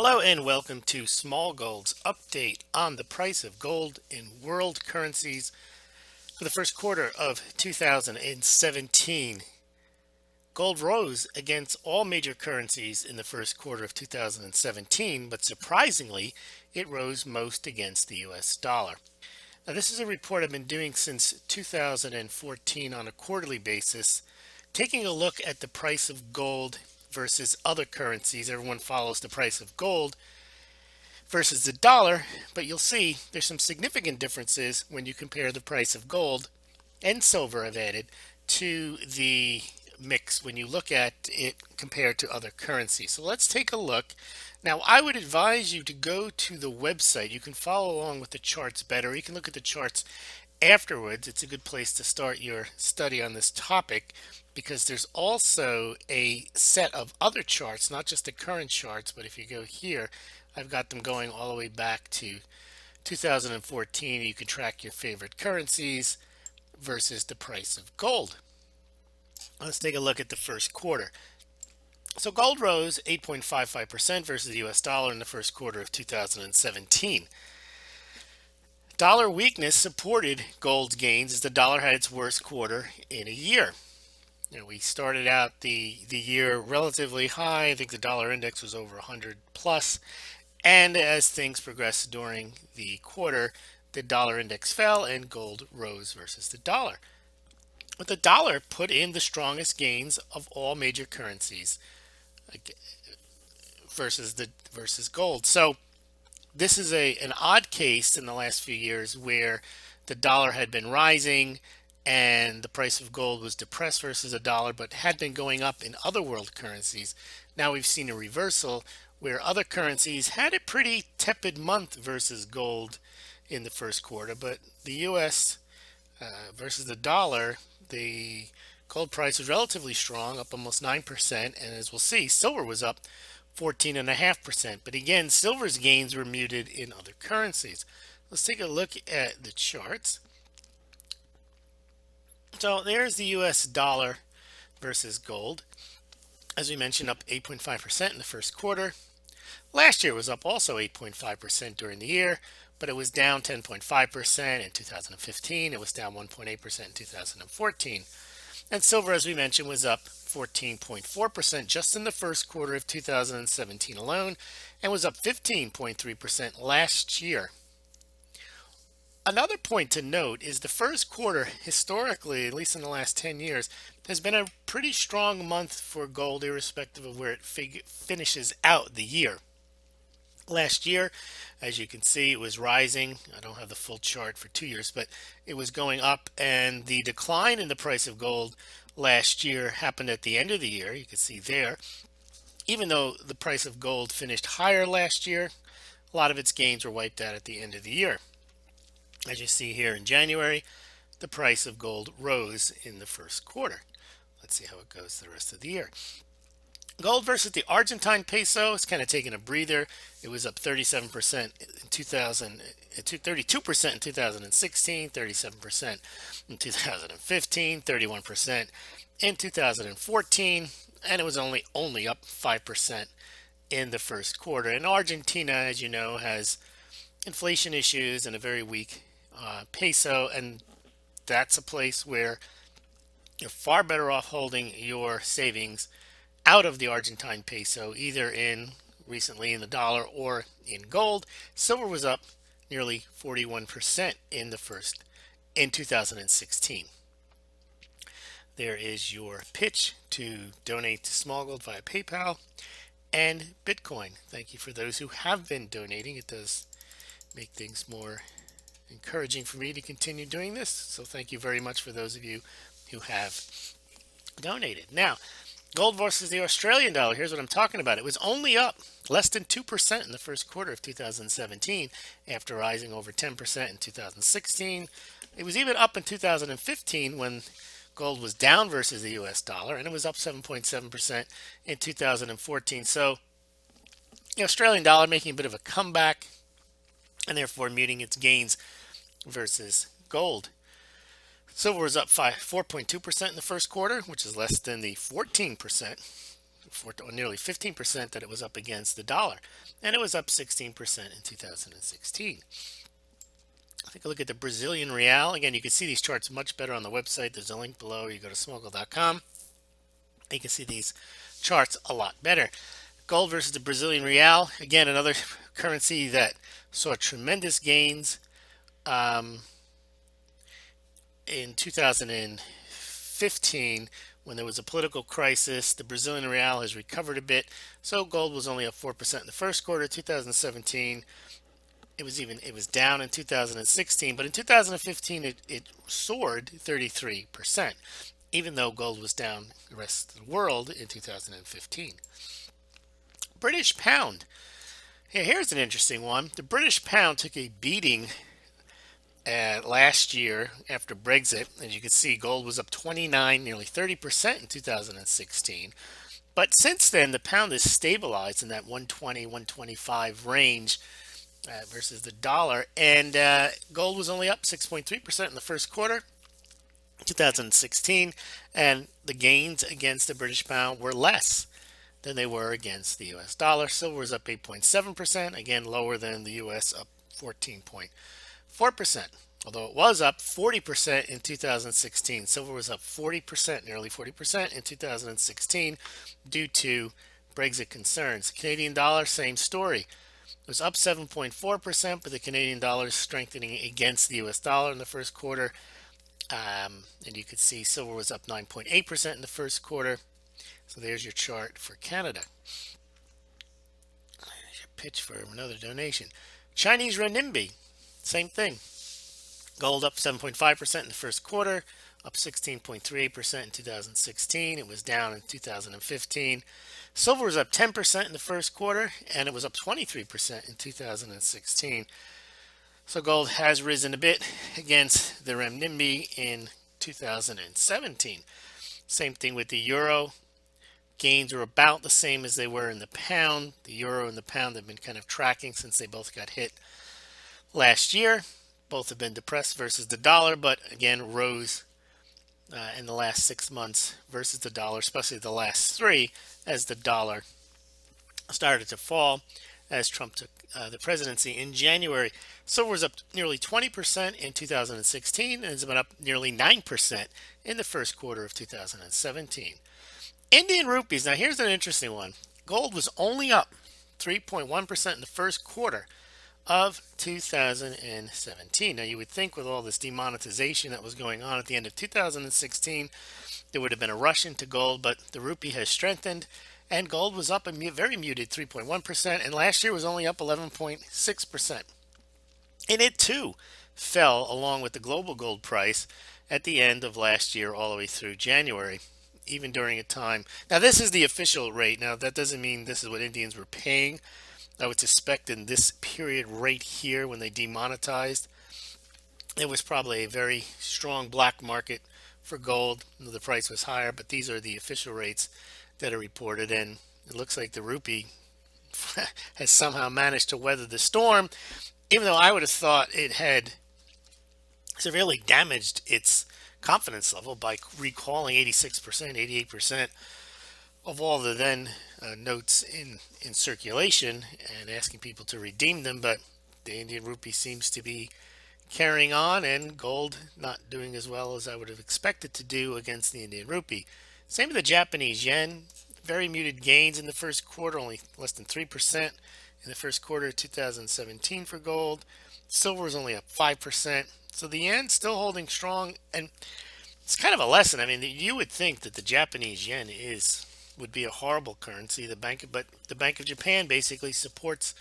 Hello and welcome to Smaulgld's update on the price of gold in world currencies for the first quarter of 2017. Gold rose against all major currencies in the first quarter of 2017, but surprisingly, it rose most against the US dollar. Now, this is a report I've been doing since 2014 on a quarterly basis, taking a look at the price of gold versus other currencies. Everyone follows the price of gold versus the dollar, but you'll see there's some significant differences when you compare the price of gold and silver I've added to the mix when you look at it compared to other currencies. So let's take a look. Now, I would advise you to go to the website. You can follow along with the charts better. You can look at the charts afterwards. It's a good place to start your study on this topic because there's also a set of other charts, not just the current charts, but if you go here, I've got them going all the way back to 2014. You can track your favorite currencies versus the price of gold. Let's take a look at the first quarter. So gold rose 8.55% versus the US dollar in the first quarter of 2017. Dollar weakness supported gold's gains as the dollar had its worst quarter in a year. We started out the year relatively high. I think the dollar index was over 100 plus. And as things progressed during the quarter, the dollar index fell and gold rose versus the dollar. But the dollar put in the strongest gains of all major currencies versus gold. So this is an odd case in the last few years where the dollar had been rising and the price of gold was depressed versus a dollar, but had been going up in other world currencies. Now we've seen a reversal where other currencies had a pretty tepid month versus gold in the first quarter, but the US versus the dollar, the gold price was relatively strong, up almost 9%, and as we'll see, silver was up 14.5%. But again, silver's gains were muted in other currencies. Let's take a look at the charts. So there's the US dollar versus gold. As we mentioned, up 8.5% in the first quarter. Last year was up also 8.5% during the year, but it was down 10.5% in 2015. It was down 1.8% in 2014. And silver, as we mentioned, was up 14.4% just in the first quarter of 2017 alone, and was up 15.3% last year. Another point to note is the first quarter, historically, at least in the last 10 years, has been a pretty strong month for gold, irrespective of where it finishes out the year. Last year, as you can see, it was rising. I don't have the full chart for 2 years, but it was going up, and the decline in the price of gold last year happened at the end of the year. You can see there, even though the price of gold finished higher last year, a lot of its gains were wiped out at the end of the year. As you see here in January, the price of gold rose in the first quarter. Let's see how it goes the rest of the year. Gold versus the Argentine peso is kind of taking a breather. It was up 37% in 32% in 2016, 37% in 2015, 31% in 2014, and it was only up 5% in the first quarter. And Argentina, as you know, has inflation issues and a very weak peso, and that's a place where you're far better off holding your savings out of the Argentine peso, either recently in the dollar or in gold. Silver was up nearly 41% in 2016. There is your pitch to donate to Smaulgld via PayPal and Bitcoin. Thank you for those who have been donating. It does make things more encouraging for me to continue doing this. So thank you very much for those of you who have donated. Now, gold versus the Australian dollar. Here's what I'm talking about. It was only up less than 2% in the first quarter of 2017 after rising over 10% in 2016. It was even up in 2015 when gold was down versus the US dollar, and it was up 7.7% in 2014. So the Australian dollar making a bit of a comeback and therefore muting its gains versus gold. Silver was up 4.2% in the first quarter, which is less than the 14% nearly 15% that it was up against the dollar, and it was up 16% in 2016. Take a look at the Brazilian real. Again, you can see these charts much better on the website. There's a link below. You go to Smaulgld.com. You can see these charts a lot better. Gold versus the Brazilian real. Again, another currency that saw tremendous gains in 2015 when there was a political crisis. The Brazilian real has recovered a bit. So gold was only up 4% in the first quarter of 2017. It was down in 2016, but in 2015 it soared 33%, even though gold was down the rest of the world in 2015. British pound. Here's an interesting one. The British pound took a beating last year after Brexit. As you can see, gold was up 29, nearly 30% in 2016. But since then, the pound has stabilized in that 120, 125 range versus the dollar. And gold was only up 6.3% in the first quarter 2016. And the gains against the British pound were less than they were against the US dollar. Silver was up 8.7%, again lower than the US, up 14.4%. Although it was up 40% in 2016. Silver was up 40%, nearly 40% in 2016 due to Brexit concerns. Canadian dollar, same story. It was up 7.4%, but the Canadian dollar is strengthening against the US dollar in the first quarter. And you can see silver was up 9.8% in the first quarter. So there's your chart for Canada. There's your pitch for another donation. Chinese renminbi, same thing. Gold up 7.5% in the first quarter, up 16.38% in 2016. It was down in 2015. Silver was up 10% in the first quarter, and it was up 23% in 2016. So gold has risen a bit against the renminbi in 2017. Same thing with the euro. Gains are about the same as they were in the pound. The euro and the pound have been kind of tracking since they both got hit last year. Both have been depressed versus the dollar, but again rose in the last 6 months versus the dollar, especially the last 3, as the dollar started to fall as Trump took the presidency in January. Silver was up nearly 20% in 2016 and has been up nearly 9% in the first quarter of 2017. Indian rupees. Now here's an interesting one. Gold was only up 3.1% in the first quarter of 2017. Now you would think with all this demonetization that was going on at the end of 2016, there would have been a rush into gold, but the rupee has strengthened and gold was up a very muted 3.1%, and last year was only up 11.6%. And it too fell along with the global gold price at the end of last year all the way through January, even during a time. Now this is the official rate. Now that doesn't mean this is what Indians were paying. I would suspect in this period right here when they demonetized, it was probably a very strong black market for gold. The price was higher, but these are the official rates that are reported, and it looks like the rupee has somehow managed to weather the storm, even though I would have thought it had severely damaged its confidence level by recalling 86%, 88% of all the then notes in circulation and asking people to redeem them. But the Indian rupee seems to be carrying on, and gold not doing as well as I would have expected to do against the Indian rupee. Same with the Japanese yen. Very muted gains in the first quarter, only less than 3% in the first quarter of 2017 for gold. Silver is only up 5%. So the yen still holding strong, and it's kind of a lesson. I mean, you would think that the Japanese yen would be a horrible currency. But the Bank of Japan basically supports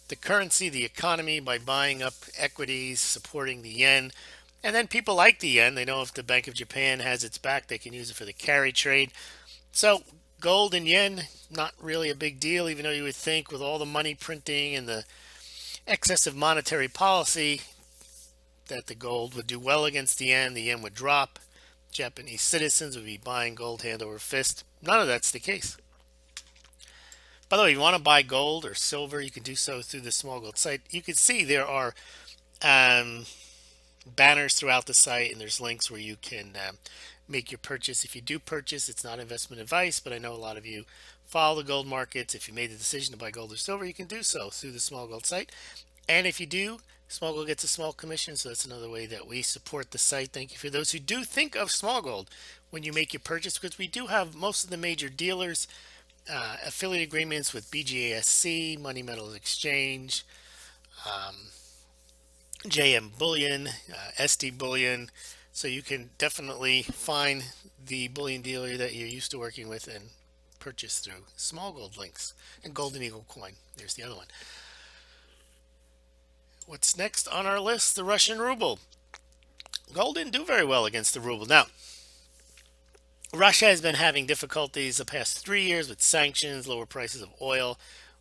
the currency, the economy, by buying up equities, supporting the yen. And then people like the yen. They know if the Bank of Japan has its back, they can use it for the carry trade. So gold and yen, not really a big deal, even though you would think with all the money printing and the excessive monetary policy that the gold would do well against the yen would drop. Japanese citizens would be buying gold hand over fist. None of that's the case. By the way, if you want to buy gold or silver, you can do so through the Smaulgld site. You can see there are banners throughout the site, and there's links where you can make your purchase. If you do purchase, it's not investment advice, but I know a lot of you follow the gold markets. If you made the decision to buy gold or silver, you can do so through the Smaulgld site. And if you do, Smaulgld gets a small commission, so that's another way that we support the site. Thank you for those who do think of Smaulgld when you make your purchase, because we do have most of the major dealers, affiliate agreements with BGASC, Money Metals Exchange, JM Bullion, SD Bullion. So you can definitely find the bullion dealer that you're used to working with and purchase through Smaulgld links. And Golden Eagle coin, there's the other one. What's next on our list? The Russian ruble. Gold didn't do very well against the ruble. Now, Russia has been having difficulties the past 3 years with sanctions, lower prices of oil,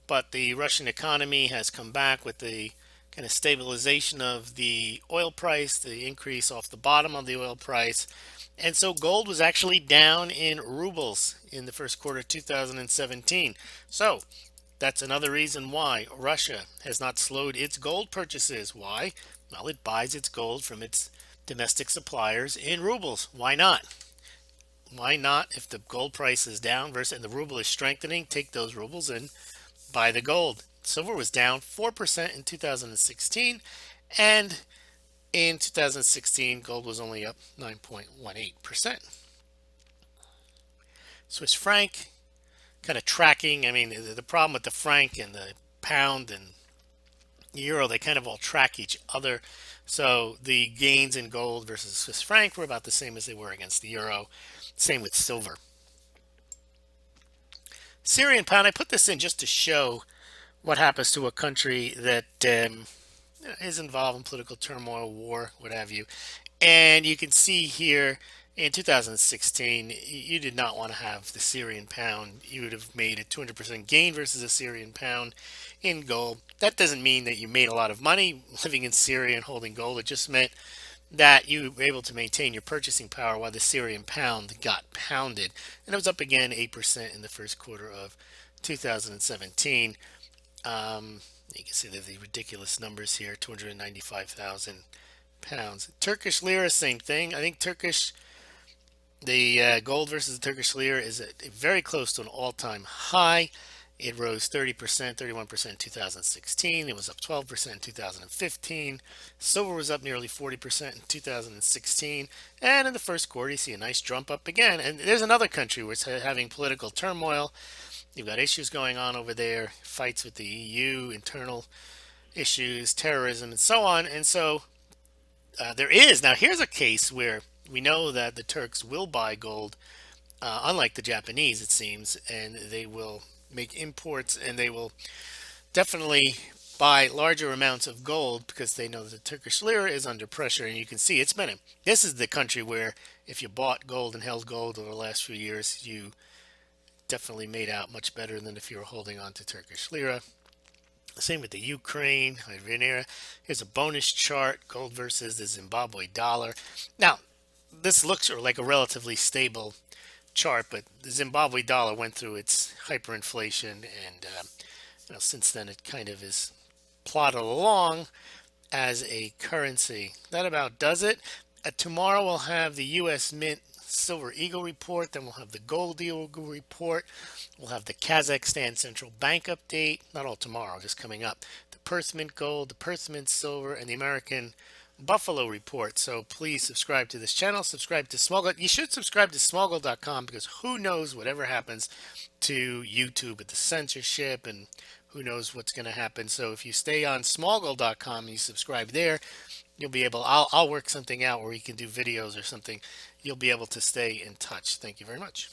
but the Russian economy has come back with the kind of stabilization of the oil price, the increase off the bottom of the oil price. And so gold was actually down in rubles in the first quarter of 2017. So that's another reason why Russia has not slowed its gold purchases. Why? Well, it buys its gold from its domestic suppliers in rubles. Why not? Why not, if the gold price is down versus and the ruble is strengthening, take those rubles and buy the gold. Silver was down 4% in 2016, and in 2016 gold was only up 9.18%. Swiss franc kind of tracking. I mean, the problem with the franc and the pound and euro, they kind of all track each other. So the gains in gold versus Swiss franc were about the same as they were against the euro. Same with silver. Syrian pound, I put this in just to show what happens to a country that is involved in political turmoil, war, what have you. And you can see here in 2016, you did not want to have the Syrian pound. You would have made a 200% gain versus a Syrian pound in gold. That doesn't mean that you made a lot of money living in Syria and holding gold. It just meant that you were able to maintain your purchasing power while the Syrian pound got pounded. And it was up again 8% in the first quarter of 2017. You can see the ridiculous numbers here, 295,000 pounds. Turkish lira, same thing. I think the gold versus the Turkish lira is very close to an all-time high. It rose 30%, 31% in 2016. It was up 12% in 2015. Silver was up nearly 40% in 2016. And in the first quarter, you see a nice jump up again. And there's another country where it's having political turmoil. You've got issues going on over there, fights with the EU, internal issues, terrorism, and so on. And so there is. Now, here's a case where we know that the Turks will buy gold, unlike the Japanese, it seems, and they will make imports, and they will definitely buy larger amounts of gold because they know that the Turkish lira is under pressure. And you can see this is the country where if you bought gold and held gold over the last few years, you definitely made out much better than if you were holding on to Turkish lira. Same with the Ukraine, herein. Here's a bonus chart, gold versus the Zimbabwe dollar. Now, this looks like a relatively stable chart, but the Zimbabwe dollar went through its hyperinflation, and since then it kind of is plodded along as a currency. That about does it. Tomorrow we'll have the U.S. Mint Silver Eagle report, then we'll have the Gold Eagle report, we'll have the Kazakhstan Central Bank update, not all tomorrow, just coming up, the Perth Mint Gold, the Perth Mint Silver, and the American Buffalo report. So please subscribe to this channel, subscribe to Smaulgld. You should subscribe to Smaulgld.com, because who knows whatever happens to YouTube with the censorship, and who knows what's going to happen. So if you stay on Smaulgld.com and you subscribe there, you'll be able, I'll work something out where you can do videos or something. You'll be able to stay in touch. Thank you very much.